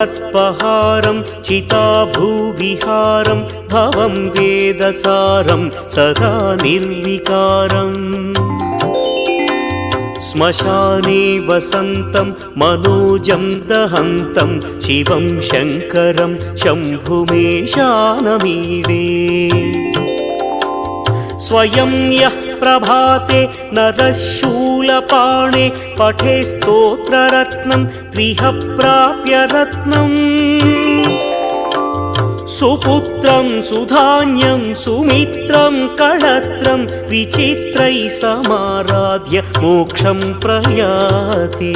तत्पहारं चिताभूविहारं भवं वेदसारं सदा निर्विकारम् श्मशाने वसन्तं मनोजं दहन्तं शिवं शङ्करं शम्भुमेशानमीडे स्वयं यः प्रभाते नरः शूलपाणे पठे स्तोत्ररत्नं त्विह प्राप्य रत्नम् सुपुत्रं सुधान्यं सुमित्रं कळत्रं विचित्रैः समाराध्य मोक्षं प्रयाति।